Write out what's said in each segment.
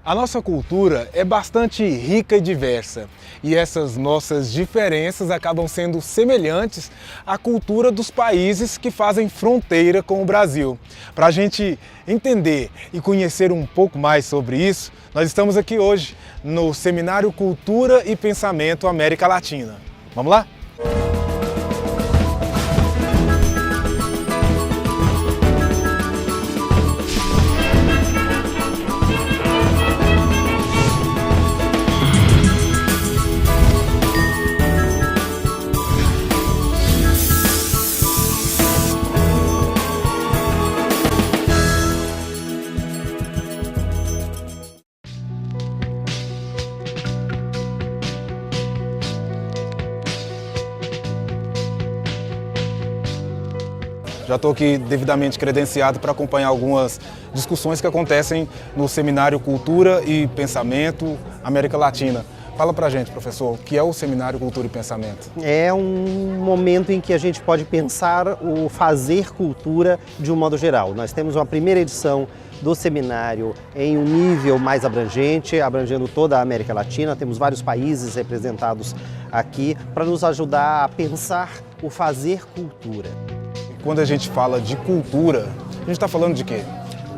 A nossa cultura é bastante rica e diversa, e essas nossas diferenças acabam sendo semelhantes à cultura dos países que fazem fronteira com o Brasil. Para a gente entender e conhecer um pouco mais sobre isso, nós estamos aqui hoje no Seminário Cultura e Pensamento América Latina. Vamos lá? Já estou aqui devidamente credenciado para acompanhar algumas discussões que acontecem no Seminário Cultura e Pensamento América Latina. Fala pra gente, professor, o que é o Seminário Cultura e Pensamento? É um momento em que a gente pode pensar o fazer cultura de um modo geral. Nós temos uma primeira edição do seminário em um nível mais abrangente, abrangendo toda a América Latina. Temos vários países representados aqui para nos ajudar a pensar o fazer cultura. Quando a gente fala de cultura, a gente está falando de quê?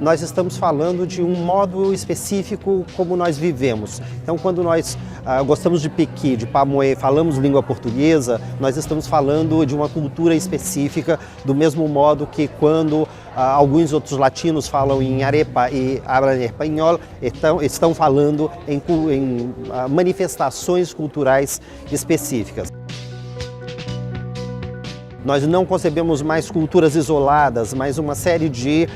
Nós estamos falando de um modo específico como nós vivemos. Então, quando nós gostamos de pequi, de pamoê, falamos língua portuguesa, nós estamos falando de uma cultura específica, do mesmo modo que quando alguns outros latinos falam em arepa e hablam espanhol, estão falando em manifestações culturais específicas. Nós não concebemos mais culturas isoladas, mas uma série de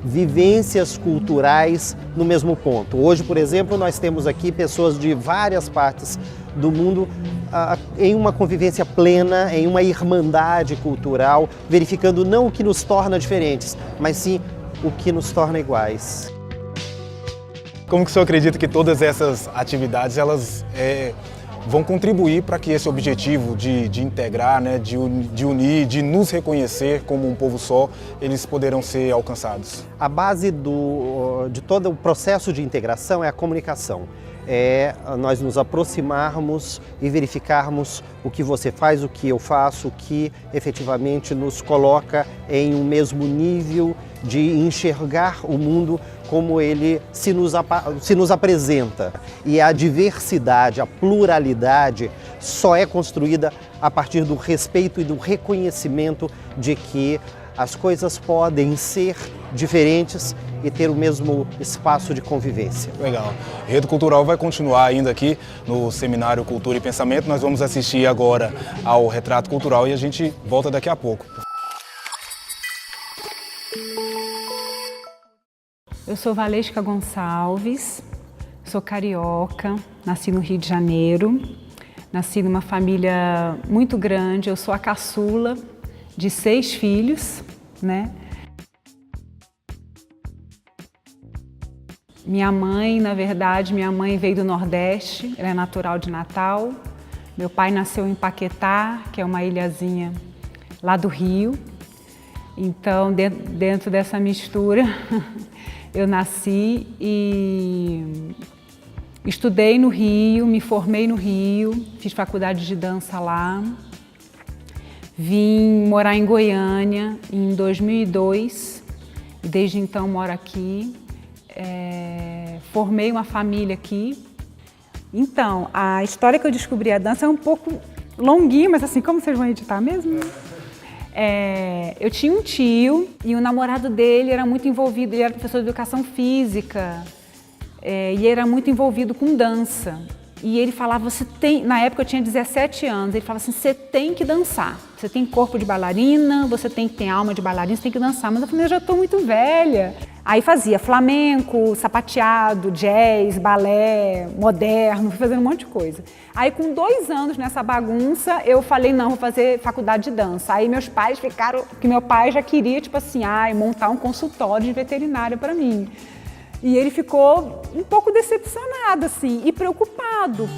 vivências culturais no mesmo ponto. Hoje, por exemplo, nós temos aqui pessoas de várias partes do mundo em uma convivência plena, em uma irmandade cultural, verificando não o que nos torna diferentes, mas sim o que nos torna iguais. Como que o senhor acredita que todas essas atividades elas vão contribuir para que esse objetivo de integrar, né, de unir, de nos reconhecer como um povo só, eles poderão ser alcançados? A base de todo o processo de integração é a comunicação. É nós nos aproximarmos e verificarmos o que você faz, o que eu faço, o que efetivamente nos coloca em um mesmo nível de enxergar o mundo como ele se nos apresenta. E a diversidade, a pluralidade só é construída a partir do respeito e do reconhecimento de que as coisas podem ser diferentes e ter o mesmo espaço de convivência. Legal. Rede Cultural vai continuar ainda aqui no Seminário Cultura e Pensamento. Nós vamos assistir agora ao Retrato Cultural e a gente volta daqui a pouco. Eu sou Valesca Gonçalves, sou carioca, nasci no Rio de Janeiro, nasci numa família muito grande, eu sou a caçula de 6 filhos, né? Minha mãe, na verdade, minha mãe veio do Nordeste, ela é natural de Natal. Meu pai nasceu em Paquetá, que é uma ilhazinha lá do Rio. Então, dentro dessa mistura, eu nasci e estudei no Rio, me formei no Rio, fiz faculdade de dança lá. Vim morar em Goiânia em 2002 e desde então moro aqui. Formei uma família aqui. Então, a história que eu descobri a dança é um pouco longuinha, mas assim, como vocês vão editar mesmo? Eu tinha um tio e o namorado dele era muito envolvido, ele era professor de educação física e era muito envolvido com dança. E ele falava, na época eu tinha 17 anos, ele falava assim, você tem que dançar, você tem corpo de bailarina, você tem que ter alma de bailarina, você tem que dançar. Mas eu falei, eu já estou muito velha. Aí fazia flamenco, sapateado, jazz, balé, moderno, fui fazendo um monte de coisa. Aí com 2 anos nessa bagunça, eu falei, não, vou fazer faculdade de dança. Aí meus pais ficaram, que meu pai já queria, tipo assim, montar um consultório de veterinária para mim. E ele ficou um pouco decepcionado, assim, e preocupado.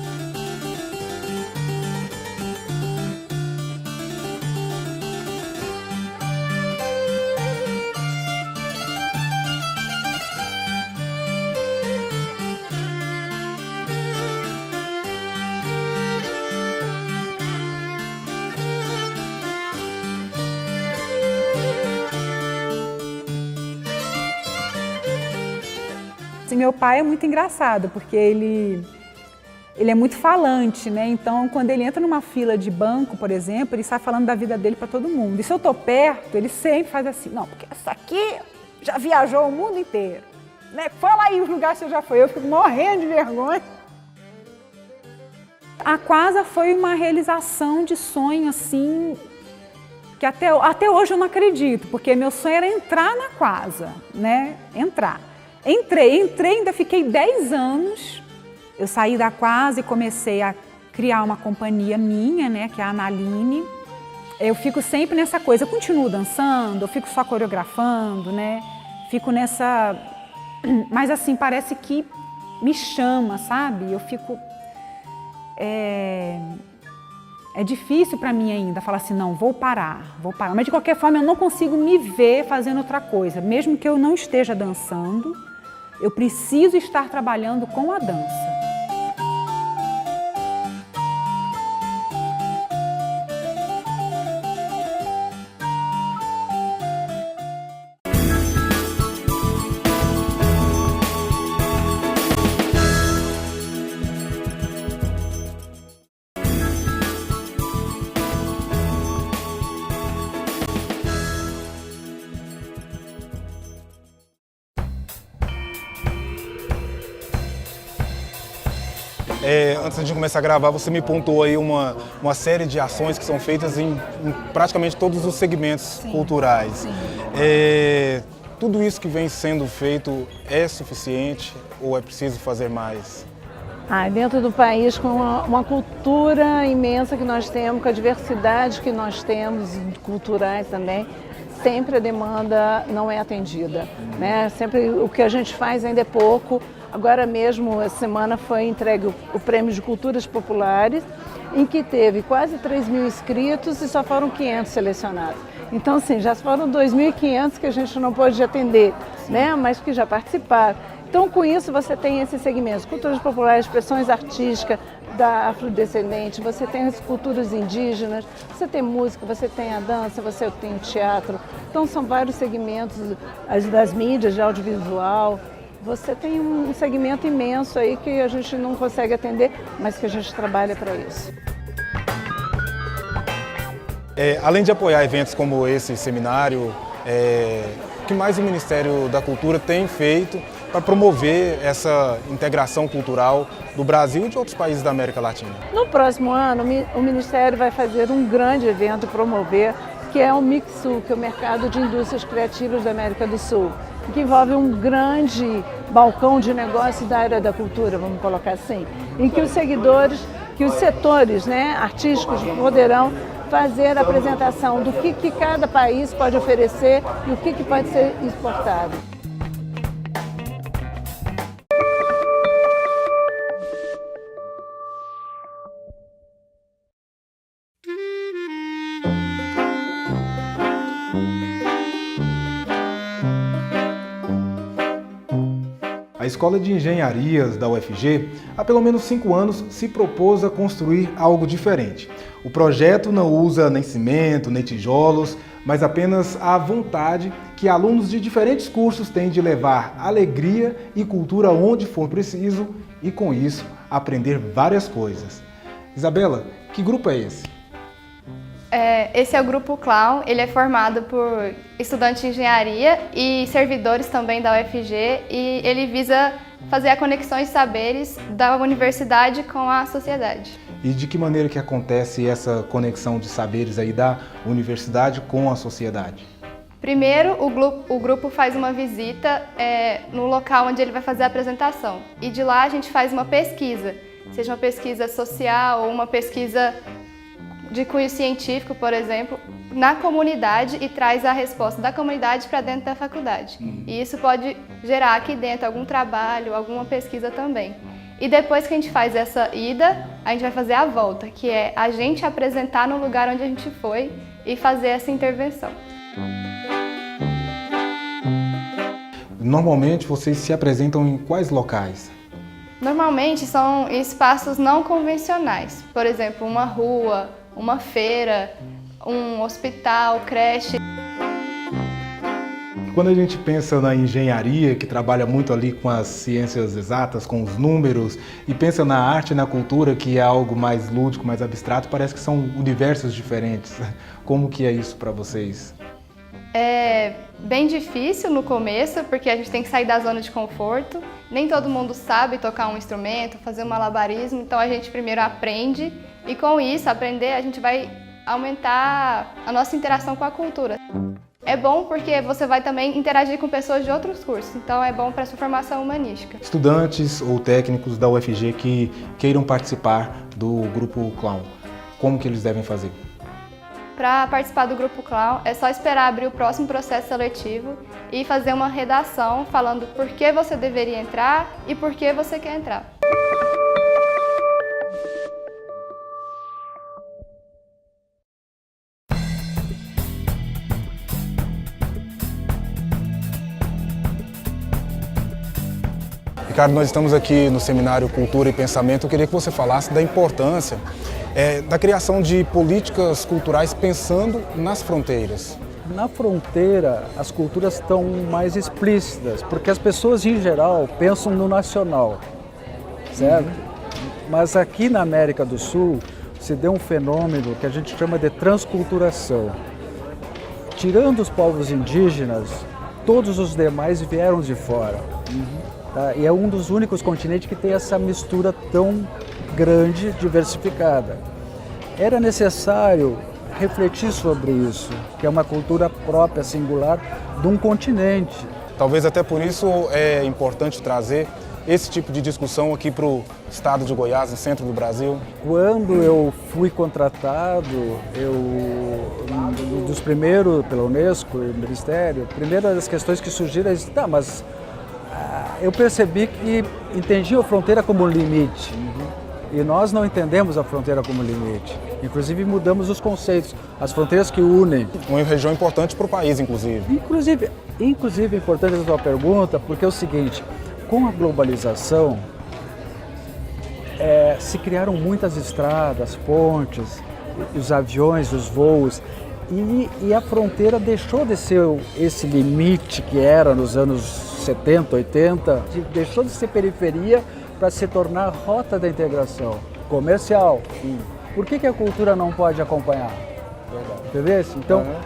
Assim, meu pai é muito engraçado, porque ele é muito falante, né? Então, quando ele entra numa fila de banco, por exemplo, ele sai falando da vida dele para todo mundo. E se eu tô perto, ele sempre faz assim, não, porque essa aqui já viajou o mundo inteiro, né? Fala aí os lugares que você já foi, eu fico morrendo de vergonha. A Quasa foi uma realização de sonho, assim, que até hoje eu não acredito, porque meu sonho era entrar na Quasa, né? Entrar. Entrei, ainda fiquei 10 anos. Eu saí da Quasa e comecei a criar uma companhia minha, né, que é a Analine. Eu fico sempre nessa coisa, eu continuo dançando, eu fico só coreografando, né? Fico nessa... Mas assim, parece que me chama, sabe? Eu fico... É difícil para mim ainda falar assim, não, vou parar. Mas de qualquer forma eu não consigo me ver fazendo outra coisa. Mesmo que eu não esteja dançando, eu preciso estar trabalhando com a dança. Antes de começar a gravar, você me pontuou aí uma série de ações que são feitas em praticamente todos os segmentos culturais. Sim. Tudo isso que vem sendo feito é suficiente ou é preciso fazer mais? Dentro do país, com uma cultura imensa que nós temos, com a diversidade que nós temos, culturais também, sempre a demanda não é atendida, né? Sempre o que a gente faz ainda é pouco. Agora mesmo, essa semana foi entregue o Prêmio de Culturas Populares, em que teve quase 3.000 inscritos e só foram 500 selecionados. Então, assim, já foram 2.500 que a gente não pôde atender, né? Mas que já participaram. Então, com isso, você tem esses segmentos, culturas populares, expressões artísticas da afrodescendente, você tem as culturas indígenas, você tem música, você tem a dança, você tem o teatro. Então, são vários segmentos das mídias, de audiovisual. Você tem um segmento imenso aí que a gente não consegue atender, mas que a gente trabalha para isso. Além de apoiar eventos como esse seminário, o que mais o Ministério da Cultura tem feito para promover essa integração cultural do Brasil e de outros países da América Latina? No próximo ano, o Ministério vai fazer um grande evento promover, que é o MICSUL, que é o Mercado de Indústrias Criativas da América do Sul, que envolve um grande balcão de negócio da área da cultura, vamos colocar assim, em que os setores, né, artísticos poderão fazer a apresentação do que cada país pode oferecer e o que pode ser exportado. A Escola de Engenharias da UFG, há pelo menos 5 anos, se propôs a construir algo diferente. O projeto não usa nem cimento, nem tijolos, mas apenas a vontade que alunos de diferentes cursos têm de levar alegria e cultura onde for preciso e, com isso, aprender várias coisas. Isabela, que grupo é esse? Esse é o Grupo Clown, ele é formado por estudantes de engenharia e servidores também da UFG e ele visa fazer a conexão de saberes da universidade com a sociedade. E de que maneira que acontece essa conexão de saberes aí da universidade com a sociedade? Primeiro, o grupo faz uma visita no local onde ele vai fazer a apresentação e de lá a gente faz uma pesquisa, seja uma pesquisa social ou uma pesquisa de cunho científico, por exemplo, na comunidade e traz a resposta da comunidade para dentro da faculdade. E isso pode gerar aqui dentro algum trabalho, alguma pesquisa também. E depois que a gente faz essa ida, a gente vai fazer a volta, que é a gente apresentar no lugar onde a gente foi e fazer essa intervenção. Normalmente vocês se apresentam em quais locais? Normalmente são espaços não convencionais, por exemplo, uma rua, uma feira, um hospital, creche. Quando a gente pensa na engenharia, que trabalha muito ali com as ciências exatas, com os números, e pensa na arte e na cultura, que é algo mais lúdico, mais abstrato, parece que são universos diferentes. Como que é isso para vocês? É bem difícil no começo, porque a gente tem que sair da zona de conforto. Nem todo mundo sabe tocar um instrumento, fazer um malabarismo, então a gente primeiro aprende e com isso, aprender, a gente vai aumentar a nossa interação com a cultura. É bom porque você vai também interagir com pessoas de outros cursos, então é bom para a sua formação humanística. Estudantes ou técnicos da UFG que queiram participar do Grupo Clown, como que eles devem fazer? Para participar do Grupo Clown, é só esperar abrir o próximo processo seletivo e fazer uma redação falando por que você deveria entrar e por que você quer entrar. Ricardo, nós estamos aqui no seminário Cultura e Pensamento. Eu queria que você falasse da importância da criação de políticas culturais pensando nas fronteiras. Na fronteira, as culturas estão mais explícitas, porque as pessoas, em geral, pensam no nacional, certo? Mas aqui na América do Sul, se deu um fenômeno que a gente chama de transculturação. Tirando os povos indígenas, todos os demais vieram de fora. Tá? E é um dos únicos continentes que tem essa mistura tão grande, diversificada. Era necessário refletir sobre isso, que é uma cultura própria, singular, de um continente. Talvez até por isso é importante trazer esse tipo de discussão aqui para o estado de Goiás, no centro do Brasil. Quando eu fui contratado, dos primeiros, pela Unesco e o Ministério, a primeira das questões que surgiram é mas eu percebi que entendiam a fronteira como limite. E nós não entendemos a fronteira como limite. Inclusive mudamos os conceitos, as fronteiras que unem. Uma região importante para o país, inclusive. Inclusive é importante a sua pergunta, porque é o seguinte, com a globalização, se criaram muitas estradas, pontes, os aviões, os voos, e a fronteira deixou de ser esse limite que era nos anos 70, 80, deixou de ser periferia para se tornar rota da integração comercial. Por que a cultura não pode acompanhar? Entendeu?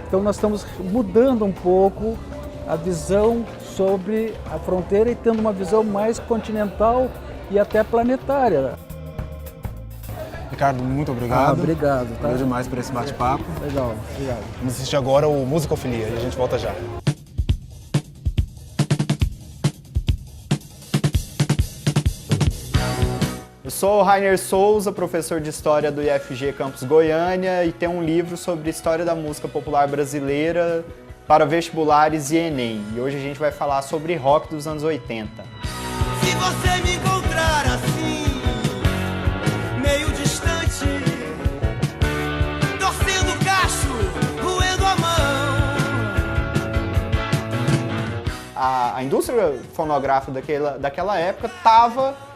Então nós estamos mudando um pouco a visão sobre a fronteira e tendo uma visão mais continental e até planetária. Ricardo, muito obrigado. Obrigado. Tá? Valeu demais por esse bate-papo. Legal, obrigado. Vamos assistir agora o Musicofilia e a gente volta já. Eu sou o Rainer Souza, professor de História do IFG Campus Goiânia e tenho um livro sobre História da Música Popular Brasileira para vestibulares e Enem. E hoje a gente vai falar sobre rock dos anos 80. Se você me encontrar assim, meio distante, torcendo o cacho, roendo a mão. A indústria fonográfica daquela época estava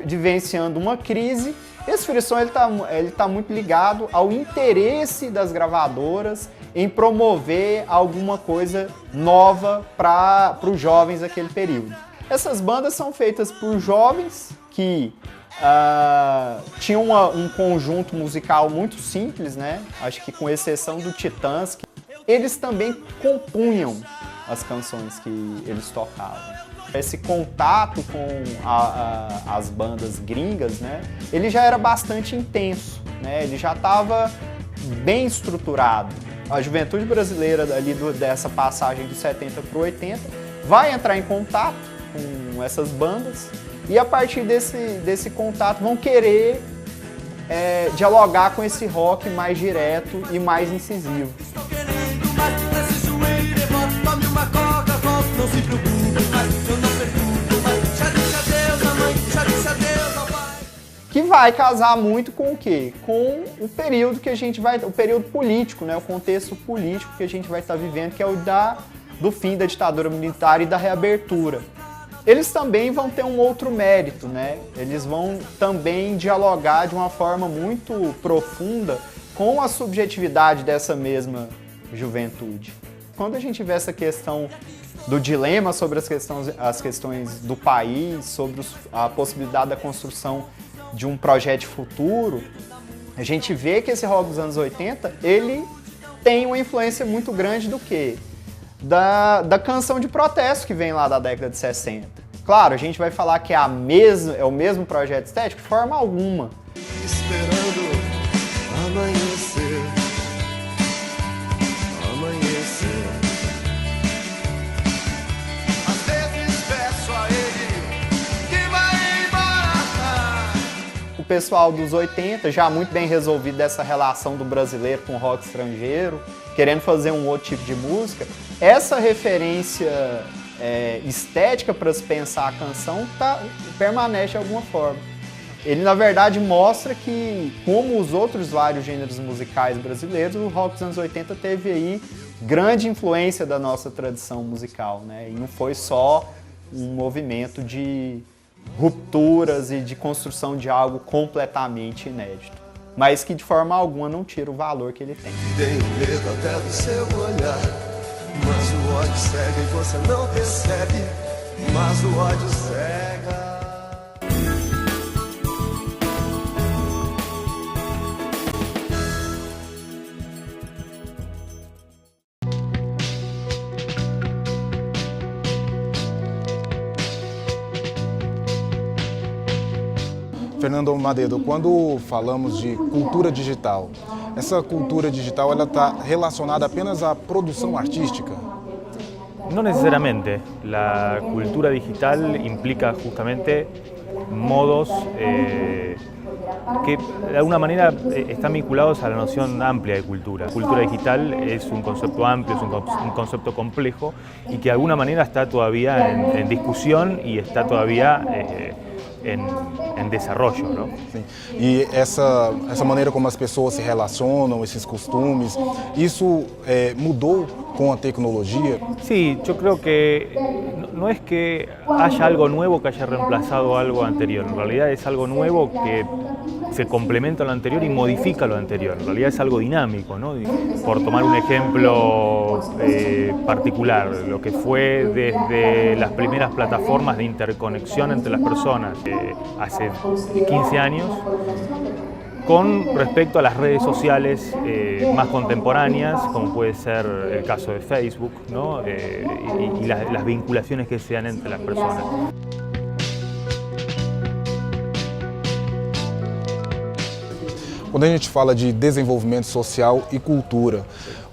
vivenciando uma crise. Esse frisson ele tá muito ligado ao interesse das gravadoras em promover alguma coisa nova para os jovens daquele período. Essas bandas são feitas por jovens que tinham um conjunto musical muito simples, né? Acho que com exceção do Titãs, eles também compunham as canções que eles tocavam. Esse contato com as bandas gringas, né, ele já era bastante intenso, né, ele já estava bem estruturado. A juventude brasileira ali dessa passagem dos 70 para o 80 vai entrar em contato com essas bandas e a partir desse contato vão querer dialogar com esse rock mais direto e mais incisivo. Estou querendo mais nesse joelho, levanto, tome uma coca, volto, não se preocupe mais, eu não pergunto mais. Já disse adeus à mãe, já disse adeus ao pai. Que vai casar muito com o quê? Com o período que a gente vai, o período político, né? O contexto político que a gente vai estar vivendo, que é o do fim da ditadura militar e da reabertura. Eles também vão ter um outro mérito, né? Eles vão também dialogar de uma forma muito profunda com a subjetividade dessa mesma juventude. quando a gente vê essa questão do dilema sobre as questões do país, sobre a possibilidade da construção de um projeto futuro, a gente vê que esse rock dos anos 80, ele tem uma influência muito grande do quê? Da canção de protesto que vem lá da década de 60. Claro, a gente vai falar que é o mesmo projeto estético de forma alguma. Esperando amanhecer, amanhecer. Às vezes peço a ele que vai embora. O pessoal dos 80, já muito bem resolvido dessa relação do brasileiro com o rock estrangeiro, querendo fazer um outro tipo de música, essa referência estética para se pensar a canção permanece de alguma forma. Ele, na verdade, mostra que, como os outros vários gêneros musicais brasileiros, o rock dos anos 80 teve aí grande influência da nossa tradição musical, né? E não foi só um movimento de rupturas e de construção de algo completamente inédito, mas que de forma alguma não tira o valor que ele tem. Tenho medo até do seu olhar, mas o ódio cega e você não percebe, mas o ódio cega. Fernando Madedo, quando falamos de cultura digital, essa cultura digital ela está relacionada apenas à produção artística? No necesariamente. La cultura digital implica justamente modos que de alguna manera están vinculados a la noción amplia de cultura. Cultura digital es un concepto amplio, es un concepto complejo y que de alguna manera está todavía en discusión y está todavía en desarrollo, ¿no? Sim. E essa maneira como as pessoas se relacionam, esses costumes, isso mudou con la tecnología? Sí, yo creo que no es que haya algo nuevo que haya reemplazado algo anterior, en realidad es algo nuevo que se complementa a lo anterior y modifica lo anterior, en realidad es algo dinámico, ¿no? Por tomar un ejemplo particular, lo que fue desde las primeras plataformas de interconexión entre las personas hace 15 años, con respecto a las redes sociales más contemporáneas, como puede ser el caso de Facebook, ¿no? y las vinculaciones que se dan entre las personas. Quando a gente fala de desenvolvimento social e cultura,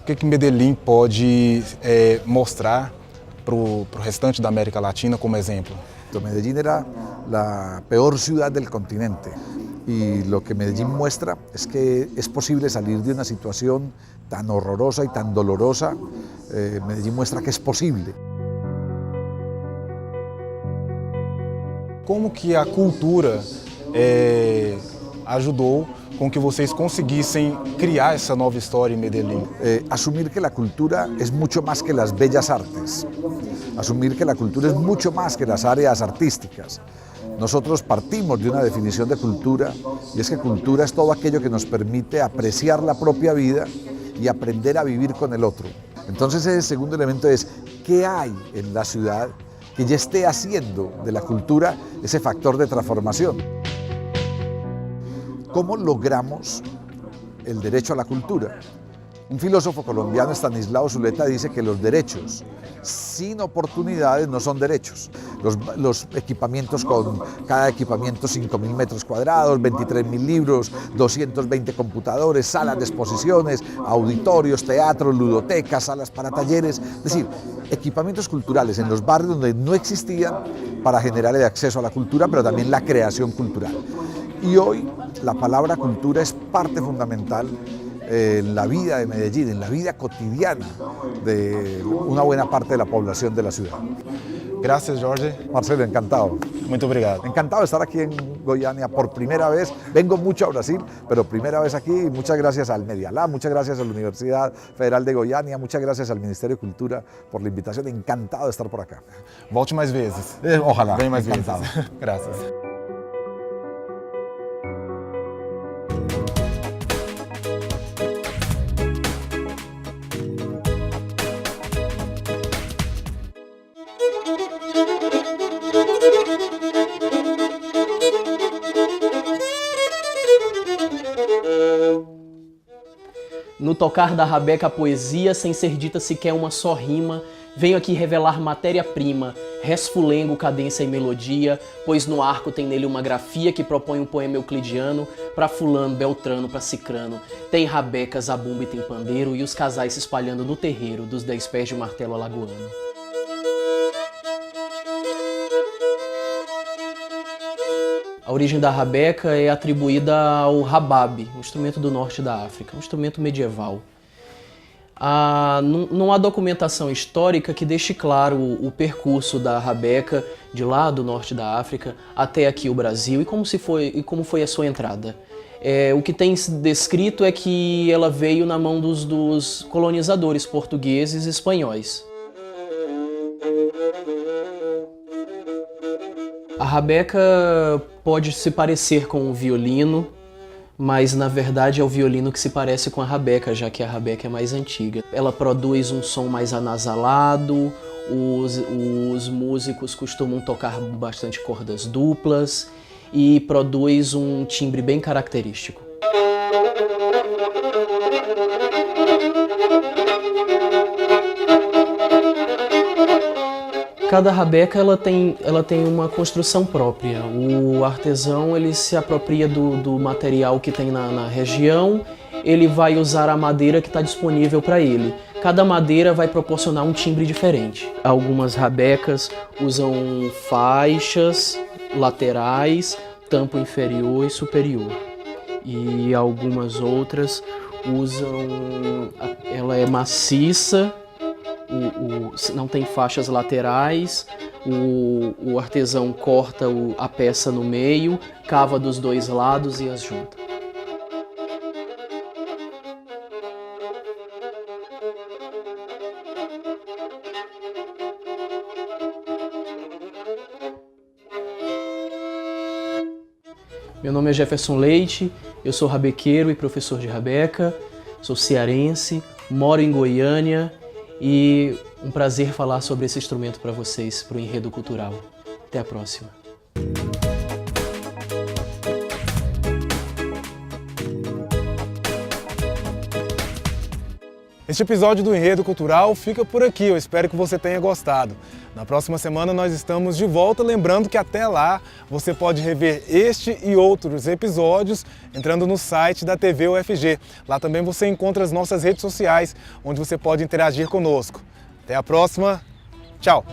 o que Medellín pode mostrar para o restante da América Latina como exemplo? Medellín era la peor ciudad del continente y lo que Medellín muestra es que es posible salir de una situación tan horrorosa y tan dolorosa. Medellín muestra que es posible. Como que a cultura ajudou com que vocês conseguissem criar essa nova história em Medellín? Asumir que la cultura es mucho más que las bellas artes. Asumir que la cultura es mucho más que las áreas artísticas. Nosotros partimos de una definición de cultura y es que cultura es todo aquello que nos permite apreciar la propia vida y aprender a vivir con el otro. Entonces ese segundo elemento es ¿qué hay en la ciudad que ya esté haciendo de la cultura ese factor de transformación? ¿Cómo logramos el derecho a la cultura? Un filósofo colombiano, Estanislao Zuleta, dice que los derechos sin oportunidades no son derechos. Los equipamientos, con cada equipamiento 5.000 metros cuadrados, 23.000 libros, 220 computadores, salas de exposiciones, auditorios, teatros, ludotecas, salas para talleres, es decir, equipamientos culturales en los barrios donde no existían para generar el acceso a la cultura, pero también la creación cultural. Y hoy la palabra cultura es parte fundamental en la vida de Medellín, en la vida cotidiana de una buena parte de la población de la ciudad. Gracias, Jorge. Marcelo, encantado. Muito obrigado. Encantado de estar aquí en Goiânia por primera vez. Vengo mucho a Brasil, pero primera vez aquí. Muchas gracias al Media Lab, muchas gracias a la Universidad Federal de Goiânia, muchas gracias al Ministerio de Cultura por la invitación. Encantado de estar por acá. Volte mais vezes. Ojalá. Vem mais encantado. vezes. Gracias. tocar da rabeca a poesia, sem ser dita sequer uma só rima, venho aqui revelar matéria-prima, resfulengo, cadência e melodia, pois no arco tem nele uma grafia que propõe um poema euclidiano, pra fulano, beltrano, pra cicrano. Tem rabeca, zabumba e tem pandeiro, e os casais se espalhando no terreiro dos 10 pés de martelo alagoano. A origem da rabeca é atribuída ao rabab, um instrumento do norte da África, um instrumento medieval. Não há documentação histórica que deixe claro o percurso da rabeca de lá do norte da África até aqui o Brasil e como foi a sua entrada. O que tem se descrito é que ela veio na mão dos colonizadores portugueses e espanhóis. A rabeca pode se parecer com o violino, mas na verdade é o violino que se parece com a rabeca, já que a rabeca é mais antiga. Ela produz um som mais anasalado, os músicos costumam tocar bastante cordas duplas e produz um timbre bem característico. Cada rabeca ela tem uma construção própria. O artesão ele se apropria do material que tem na região, ele vai usar a madeira que está disponível para ele. Cada madeira vai proporcionar um timbre diferente. Algumas rabecas usam faixas laterais, tampo inferior e superior. E algumas outras ela é maciça, não tem faixas laterais, o artesão corta a peça no meio, cava dos dois lados e as junta. Meu nome é Jefferson Leite, eu sou rabequeiro e professor de rabeca, sou cearense, moro em Goiânia e um prazer falar sobre esse instrumento para vocês, para o Enredo Cultural. Até a próxima. Este episódio do Enredo Cultural fica por aqui, eu espero que você tenha gostado. Na próxima semana nós estamos de volta, lembrando que até lá você pode rever este e outros episódios entrando no site da TV UFG. Lá também você encontra as nossas redes sociais, onde você pode interagir conosco. Até a próxima, tchau!